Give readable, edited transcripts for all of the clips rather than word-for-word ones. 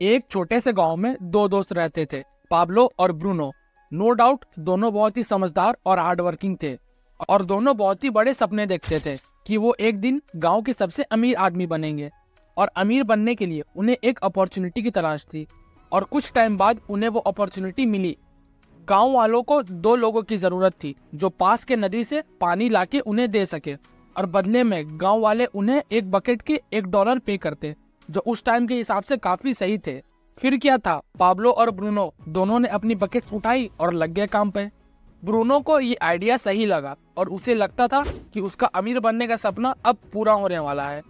एक छोटे से गांव में दो दोस्त रहते थे, पाब्लो और ब्रूनो। नो डाउट दोनों बहुत ही समझदार और हार्ड वर्किंग थे और दोनों बहुत ही बड़े सपने देखते थे कि वो एक दिन गांव के सबसे अमीर आदमी बनेंगे। और अमीर बनने के लिए उन्हें एक अपॉर्चुनिटी की तलाश थी और कुछ टाइम बाद उन्हें वो अपॉर्चुनिटी मिली। गांव वालों को दो लोगों की जरूरत थी जो पास के नदी से पानी लाके उन्हें दे सके और बदले में गांव वाले उन्हें एक बकेट के $1 पे करते, जो उस टाइम के हिसाब से काफी सही थे। फिर क्या था, पाब्लो और ब्रूनो दोनों ने अपनी बकेट्स उठाई और लग गए काम पे। ब्रूनो को ये आइडिया सही लगा और उसे लगता था कि उसका अमीर बनने का सपना अब पूरा होने वाला है।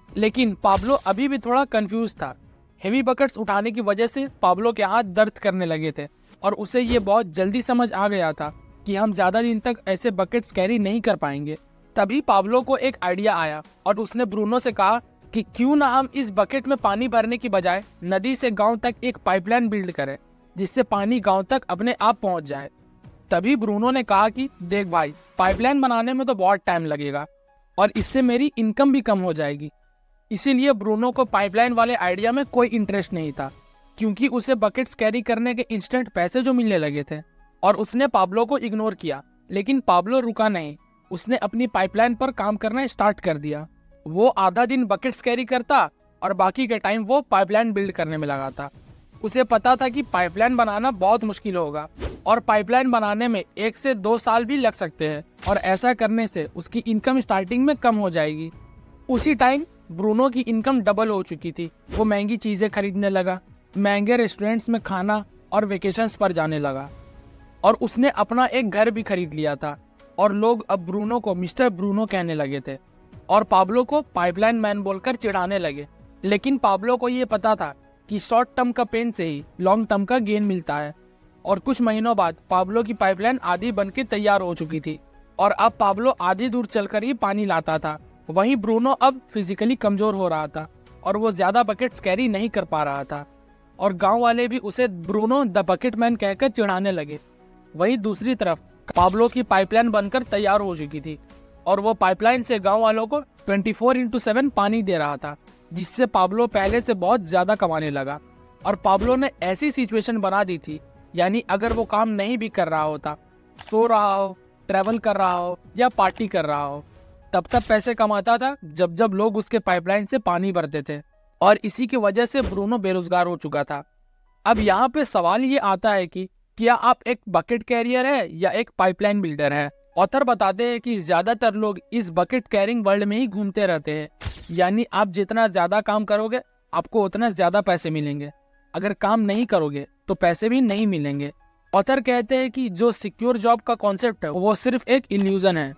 लेकिन पाब्लो अभी भी थोड़ा कंफ्यूज था। हेवी बकेट्स उठाने की वजह से पाब्लो के हाथ दर्द करने लगे थे और उसे ये बहुत जल्दी समझ आ गया था कि हम ज्यादा दिन तक ऐसे बकेट्स कैरी नहीं कर पाएंगे। तभी पाब्लो को एक आइडिया आया और उसने ब्रूनो से कहा कि क्यों ना हम इस बकेट में पानी भरने की बजाय नदी से गांव तक एक पाइपलाइन बिल्ड करें, जिससे पानी गांव तक अपने आप पहुंच जाए। तभी ब्रूनो ने कहा कि देख भाई, पाइपलाइन बनाने में तो बहुत टाइम लगेगा और इससे मेरी इनकम भी कम हो जाएगी। इसीलिए ब्रूनो को पाइपलाइन वाले आइडिया में कोई इंटरेस्ट नहीं था, क्योंकि उसे बकेट्स कैरी करने के इंस्टेंट पैसे जो मिलने लगे थे। और उसने पाब्लो को इग्नोर किया, लेकिन पाब्लो रुका नहीं। उसने अपनी पाइपलाइन पर काम करना स्टार्ट कर दिया। वो आधा दिन बकेट्स कैरी करता और बाकी के टाइम वो पाइपलाइन बिल्ड करने में लगा था। उसे पता था कि पाइपलाइन बनाना बहुत मुश्किल होगा और पाइपलाइन बनाने में 1 से 2 साल भी लग सकते हैं और ऐसा करने से उसकी इनकम स्टार्टिंग में कम हो जाएगी। उसी टाइम ब्रूनो की इनकम डबल हो चुकी थी। वो महंगी चीजें खरीदने लगा, महंगे रेस्टोरेंट्स में खाना और वेकेशंस पर जाने लगा और उसने अपना एक घर भी खरीद लिया था। और लोग अब ब्रूनो को मिस्टर ब्रूनो कहने लगे थे और पाब्लो को पाइपलाइन मैन बोलकर चिढ़ाने लगे। लेकिन पाब्लो को ये पता था कि शॉर्ट टर्म का पेन से ही लॉन्ग टर्म का गेन मिलता है। और कुछ महीनों बाद पाब्लो की पाइपलाइन आधी बनके तैयार हो चुकी थी और अब पाब्लो आधी दूर चलकर ही पानी लाता था। वहीं ब्रूनो अब फिजिकली कमजोर हो रहा था और वो ज्यादा बकेट्स कैरी नहीं कर पा रहा था और गांव वाले भी उसे ब्रूनो द बकेट मैन कहकर चिढ़ाने लगे। वहीं दूसरी तरफ पाब्लो की पाइपलाइन बनकर तैयार हो चुकी थी और वो पाइपलाइन से गांव वालों को 24/7 पानी दे रहा था, जिससे पाब्लो पहले से बहुत ज्यादा कमाने लगा। और पाब्लो ने ऐसी सिचुएशन बना दी थी, यानी अगर वो काम नहीं भी कर रहा होता, सो रहा हो, ट्रेवल कर रहा हो या पार्टी कर रहा हो, तब तब पैसे कमाता था जब जब लोग उसके पाइपलाइन से पानी भरते थे। और इसी की वजह से ब्रूनो बेरोजगार हो चुका था। अब यहाँ पे सवाल ये आता है कि क्या आप एक बकेट कैरियर है या एक पाइपलाइन बिल्डर है। ऑथर बताते हैं कि ज्यादातर लोग इस बकेट कैरिंग वर्ल्ड में ही घूमते रहते हैं, यानी आप जितना ज्यादा काम करोगे आपको उतना ज्यादा पैसे मिलेंगे, अगर काम नहीं करोगे तो पैसे भी नहीं मिलेंगे। ऑथर कहते हैं कि जो सिक्योर जॉब का कॉन्सेप्ट है वो सिर्फ एक इल्यूजन है।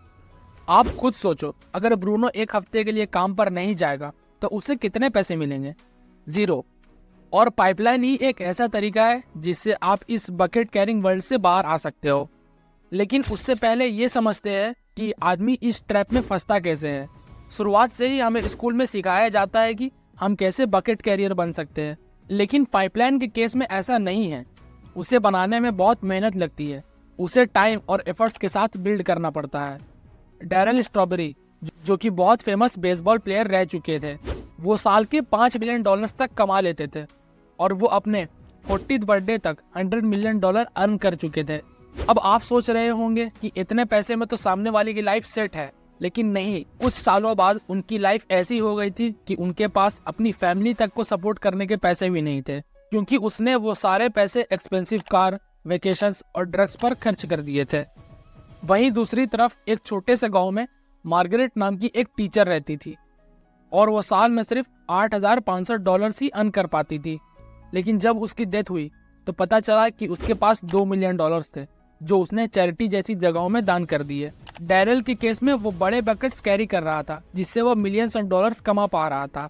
आप खुद सोचो, अगर ब्रूनो एक हफ्ते के लिए काम पर नहीं जाएगा तो उसे कितने पैसे मिलेंगे? 0। और पाइपलाइन ही एक ऐसा तरीका है जिससे आप इस बकेट कैरिंग वर्ल्ड से बाहर आ सकते हो। लेकिन उससे पहले ये समझते हैं कि आदमी इस ट्रैप में फंसता कैसे है। शुरुआत से ही हमें स्कूल में सिखाया जाता है कि हम कैसे बकेट कैरियर बन सकते हैं, लेकिन पाइपलाइन के केस में ऐसा नहीं है। उसे बनाने में बहुत मेहनत लगती है, उसे टाइम और एफर्ट्स के साथ बिल्ड करना पड़ता है। डैरेल स्ट्रॉबेरी, जो कि बहुत फेमस बेसबॉल प्लेयर रह चुके थे, वो साल के $5 मिलियन तक कमा लेते थे और वो अपने 40th बर्थडे तक $100 मिलियन अर्न कर चुके थे। अब आप सोच रहे होंगे कि इतने पैसे में तो सामने वाले की लाइफ सेट है, लेकिन नहीं। कुछ सालों बाद उनकी लाइफ ऐसी हो गई थी कि उनके पास अपनी फैमिली तक को सपोर्ट करने के पैसे भी नहीं थे, क्योंकि उसने वो सारे पैसे एक्सपेंसिव कार, वेकेशंस और ड्रग्स पर खर्च कर दिए थे। वहीं दूसरी तरफ एक छोटे से गांव में मार्गरेट नाम की एक टीचर रहती थी और वो साल में सिर्फ $8,500 ही अर्न कर पाती थी। लेकिन जब उसकी डेथ हुई तो पता चला कि उसके पास $2 मिलियन थे, जो उसने चैरिटी जैसी जगहों में दान कर दिए। डैरेल के केस में वो बड़े बकेट्स कैरी कर रहा था, जिससे वो मिलियंस ऑफ डॉलर्स कमा पा रहा था,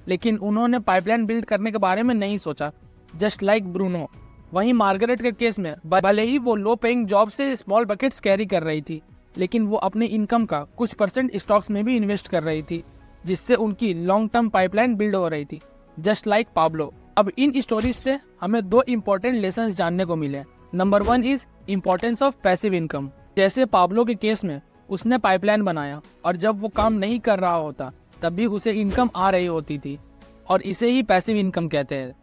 लेकिन उन्होंने पाइपलाइन बिल्ड करने के बारे में नहीं सोचा, जस्ट लाइक ब्रूनो। वहीं मार्गरेट के केस में भले ही वो लो पेइंग जॉब से स्मॉल बकेट्स कैरी कर रही थी, लेकिन वो अपने इनकम का कुछ परसेंट स्टॉक्स में भी इन्वेस्ट कर रही थी, जिससे उनकी लॉन्ग टर्म पाइपलाइन बिल्ड हो रही थी, जस्ट लाइक पाब्लो। अब इन स्टोरीज से हमें 2 इम्पोर्टेंट लेसन्स जानने को मिले। Number 1 is importance of passive income. जैसे पाब्लो के केस में उसने पाइपलाइन बनाया और जब वो काम नहीं कर रहा होता तब भी उसे इनकम आ रही होती थी, और इसे ही पैसिव इनकम कहते हैं।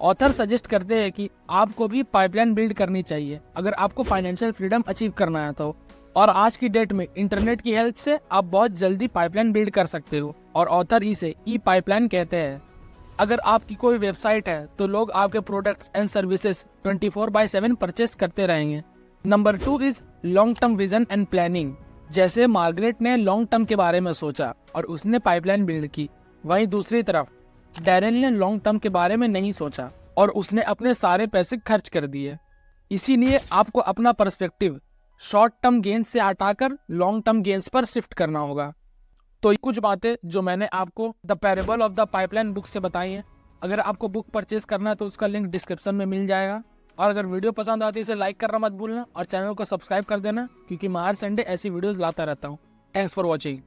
ऑथर सजेस्ट करते हैं कि आपको भी पाइपलाइन बिल्ड करनी चाहिए अगर आपको फाइनेंशियल फ्रीडम अचीव करना है तो। और आज की डेट में इंटरनेट की हेल्प से आप बहुत जल्दी पाइपलाइन बिल्ड कर सकते हो और ऑथर इसे ई पाइपलाइन कहते हैं। अगर आपकी कोई वेबसाइट है तो लोग आपके प्रोडक्ट्स एंड सर्विसेज 24/7 परचेस करते रहेंगे। Number 2 is long term vision and planning. जैसे मार्गरेट ने लॉन्ग टर्म के बारे में सोचा और उसने पाइपलाइन बिल्ड की, वहीं दूसरी तरफ डैरेन ने लॉन्ग टर्म के बारे में नहीं सोचा और उसने अपने सारे पैसे खर्च कर दिए। इसीलिए आपको अपना पर्सपेक्टिव शॉर्ट टर्म गेन्स से हटाकर लॉन्ग टर्म गेन्स पर शिफ्ट करना होगा। तो ये कुछ बातें जो मैंने आपको the parable of the pipeline book से बताई हैं। अगर आपको बुक परचेज करना है तो उसका लिंक डिस्क्रिप्शन में मिल जाएगा। और अगर वीडियो पसंद आती है इसे लाइक करना मत भूलना और चैनल को सब्सक्राइब कर देना, क्योंकि मैं हर संडे ऐसी वीडियोस लाता रहता हूँ। Thanks for watching.